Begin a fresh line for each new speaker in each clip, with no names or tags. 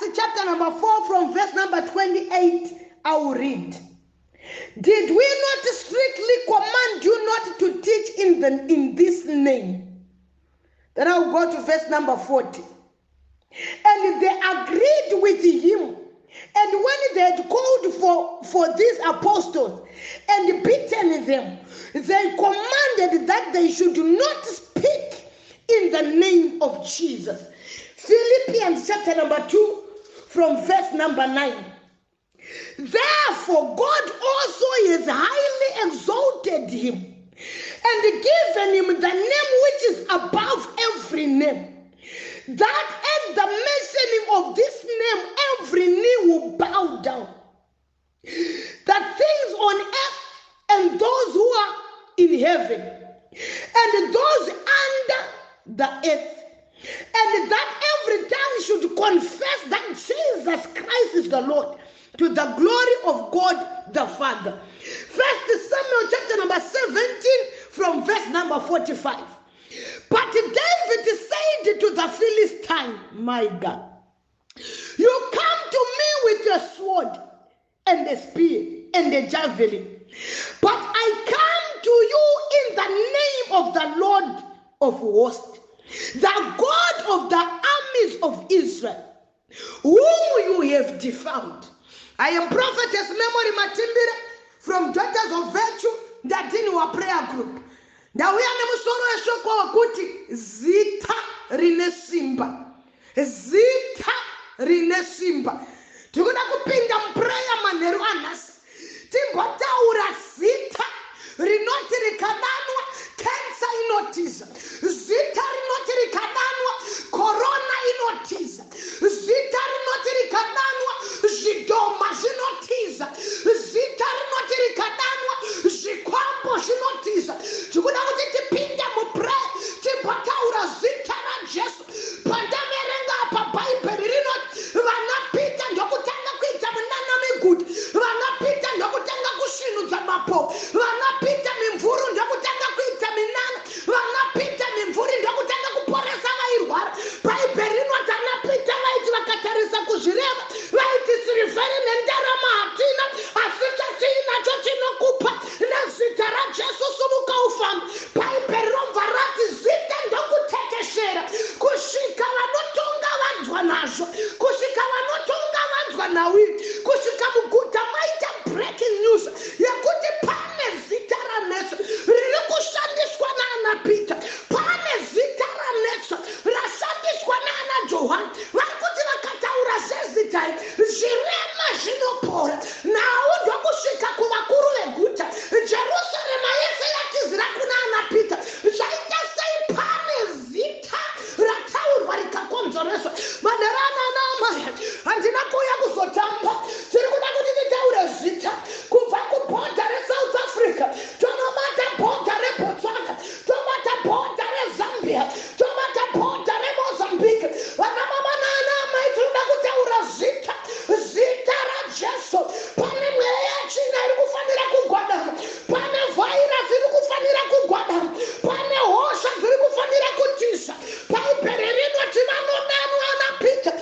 Acts chapter number 4 from verse number 28, I will read. Did we not strictly command you not to teach in this name? Then I will go to verse number 40. And they agreed with him. And when they had called for these apostles and beaten them, they commanded that they should not speak in the name of Jesus. Philippians chapter number 2 from verse number 9. Therefore God also has highly exalted him and given him the name which is above every name, that at the mentioning of this name every knee will bow down, that things on earth and those who are in heaven and those under the earth, and that every tongue should confess that Jesus Christ is the Lord, to the glory of God the Father. 1 Samuel chapter number 17 from verse number 45. But David said to the Philistine, my God, you come to me with a sword and a spear and a javelin, but I come to you in the name of the Lord of hosts, the God of the armies of Israel, whom you have defied. I am Prophetess Memory Matimbire from Daughters of Virtue, Dadini wa prayer group. Ndauya nemusoro weshoko wakuti zita rine simba. Zita rine simba. Tikuda kupinda mprayer manheru anhasi. Timbotaura zita rinoti rikadanwa, cancer inotiza. Zita rinoti rikadanwa, corona inotiza. Zita rinoti rikadanwa, zvidhoma zvinotiza. Zita rinoti rikadanwa, zvikwambo zvinotiza. Tikuda kuti tipinde muprayer, timbotaura zita raJesu. Pandaverenga apa Bhaibheri rinoti vanapita ndokutanga kuita munanamiguta, vanapita ndokutanga kusvinudza mapofu, vanapita mimvuri ndokutanga kuita minana, vanapita mimvuri ndokutanga kuporesa vairwara. Bhaibheri rinoti vanapita vaiti vakatarisa kuzvireva vaiti sirivheri nendarama hatina, asi chatinacho chinokupa nezita raJesu sumuka ufambe. Bhaibheri robva rati zita ndokutekeshera, kusvika vanotonga vanzwa nazvo, kusvika vanotonga vanzwa nawiri, kusvika muguta maita breaking news yekuti pane zita ranetsa riri kushandiswa naana Peter, pane zita ranetsa rashandiswa naana Johani. Vari kuti vakataura zezita iri zvirema zvinopora. Nawo ndokusvika kuvakuru veguta, Jerusarema yese yatizira kunaana Peter. Zvaita sei pane zita rataurwa rikakonzoreswa. Maderana naamai, handina kuuya kuzotamba, tiri kuda kuti titaure zita kubva kubhodha reSouth Africa tonobata bhodha reBotswana, tobata bhodha reZambia, tobata bhodha reMozambique. Vanababa naanamai, tinoda kutaura zita, zita raJesu. Pane mweya yachina iri kufanira kugwadama, pane virus iri kufanira kugwadama, pane hosha dziri kufanira kutisa. Bhaibheri rinoti vanodanwa naPeter,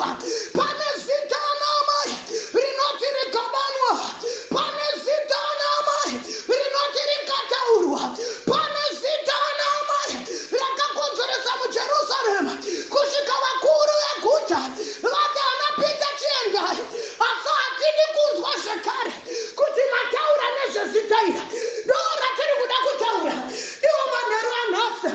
rikataurwa, pane zita namai rinoti rikabanwa, pane zita namai rinoti rikataurwa, pane zita namai rakakonzeresa muJerusarema kusvika vakuru veguta vati anapita chiendai, asi hatidi kunzwa zvekare kuti mataura nezvezita iri. Ndo ratiri kuda kutaura. Ivo manheru anhasi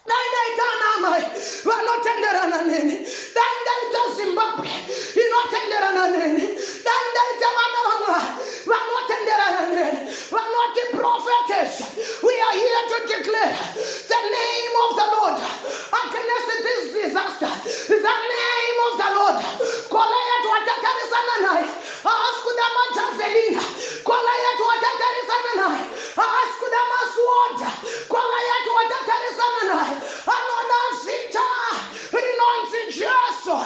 dai ndaita anamai vanotenderana neni, dai ndaita Zimbabwe inotenderana neni, dai ndaita vana vamwari vanotenderana neni, vanoti prophetess, we are here to declare the name of the Lord against this disaster. The name of the Lord. Kola yetu watatarisana naye haasikuda majavelina, kola yetu watatarisana naye haasikuda masuoda, kola yetu watatarisana naye anona zita rinonzi Jesu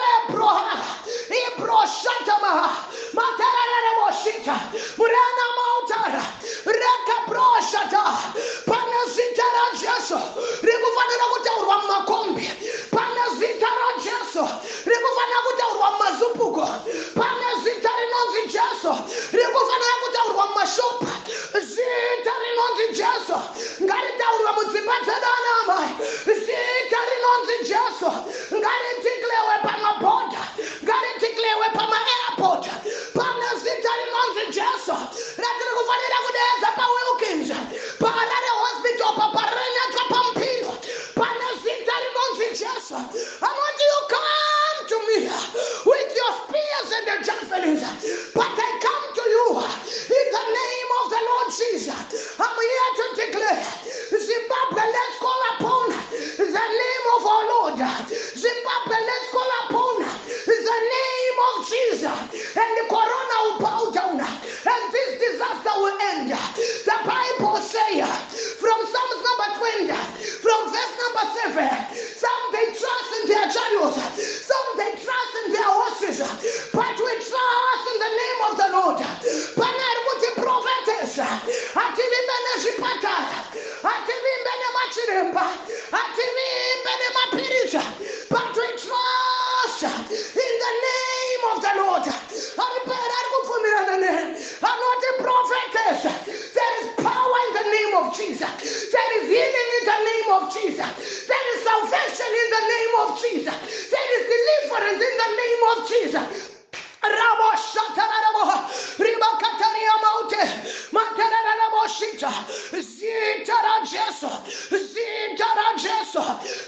rebroha ibroshatama matarare boshita murana mautara rekabroshata. Pane zita ra Jesu rikufanira kutaurwa mumakombi, pane zita ra Jesu rikufanira kutaurwa mumazupuko, pane zita rinonzi Jesu rikufanira kutaurwa mumashopa, zita rinonzi Jesu ngaritaurwa mudzimba dzedanamai, zita rinonzi Jesu ngaritiklewe pamabhodha, ngaritiklewe pamaairport, pane zita rinonzi Jesu ratiri kufanira kudeedza paWilkins, paRare Hospital, paParenata, paMpilo, pane zita rinonzi Jesu. I want you to come to me with your spears and the javelins, but I come to you in the name of the Lord Jesus. I'm here to declare, Zimbabwe, let's call upon the name of our Lord. Zimbabwe, let's call upon the name of Jesus, and the corona will bow down, and this disaster will end. The Bible says from Psalms number 20, from verse number 7, some they trust in their chariots, some they trust in their horses, but we trust in the name of the Lord. Panari kuti prophetess, ativimbe nezvipatara, ativimbe nemachiremba, ativimbe nemapiritsa, but we trust in the name of the Lord. I'm not a prophetess. There is power in the name of Jesus. There is healing in the name of Jesus. There is salvation in the name of Jesus. There is deliverance in the name of Jesus. Rabo shatarabo riba kataria maute matarabo shita zitara Jesu zitara Jesu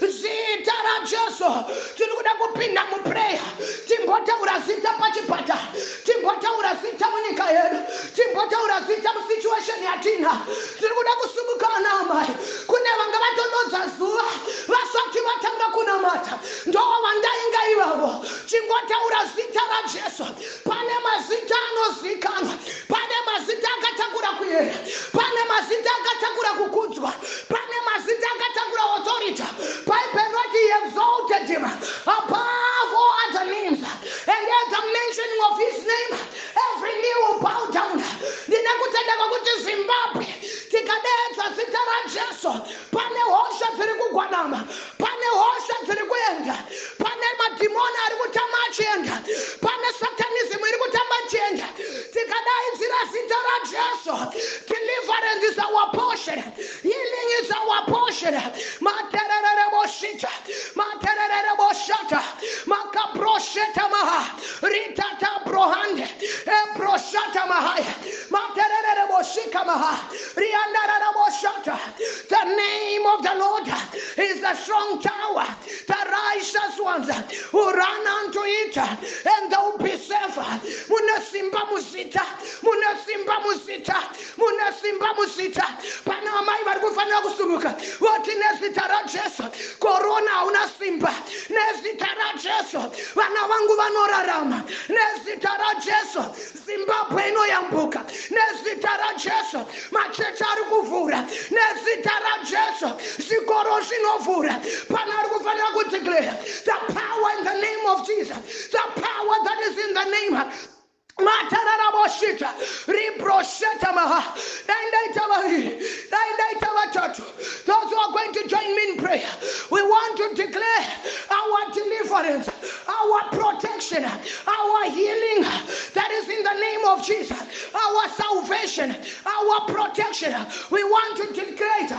zitara Jesu. Tinoda kupinda mu prayer, timbotaura zita pachipata, timbotaura zita munyika yedu, timbotaura zita mu situation yatina. Tinoda kusumuka namai kune vanga vatonodza zuva vasati vatanga kunamata ndo vandainga ivavo. Tingotaura zita ra Jesu. Pane mazita anozikanwa, pane mazita akatakura kuyera, pane mazita akatakura kukudzwa, pane mazita akatakura authority. Bible he exalted him above all other names, and at the mentioning of his name every knee will bow down. Ndinakutenda kuti Zimbabwe tikadedza zita ra Jesu, pane hosha dziri kugwanama, pane hosha dziri kuenda, pane madhimoni ari kutama achienda, pane satanism iri kutamba achienda. Tikadaidzira zita ra Jesu, deliverance is our portion, healing is our portion. Materere boshita, materere boshata, makabrosheta maha, ritata brohande, ebroshata mahaya, materere boshika maha, riandara boshata. The name of the Lord is the strong tower. The righteous ones who run unto it and they will be safe. Munasimba musita, munasimba musita, munasimba musita. Pana amai vari kufanira kusumuka voti nezita ra Jesu korona hauna simba, nezita ra Jesu vana vangu vanorarama, nezita ra Jesu Zimbabwe inoyambuka, nezita ra Jesu machechi ari kuvhura, nezita ra Jesu zvikoro zvinovhura. Pana ari kufanira kudeclare the power in the name of Jesus, the power that is in the name. Matararaboshita, Ribrosheta Maha, those who are going to join me in prayer, we want to declare our deliverance, our our protection, our healing that is in the name of Jesus, our salvation, our protection. We want to declare it.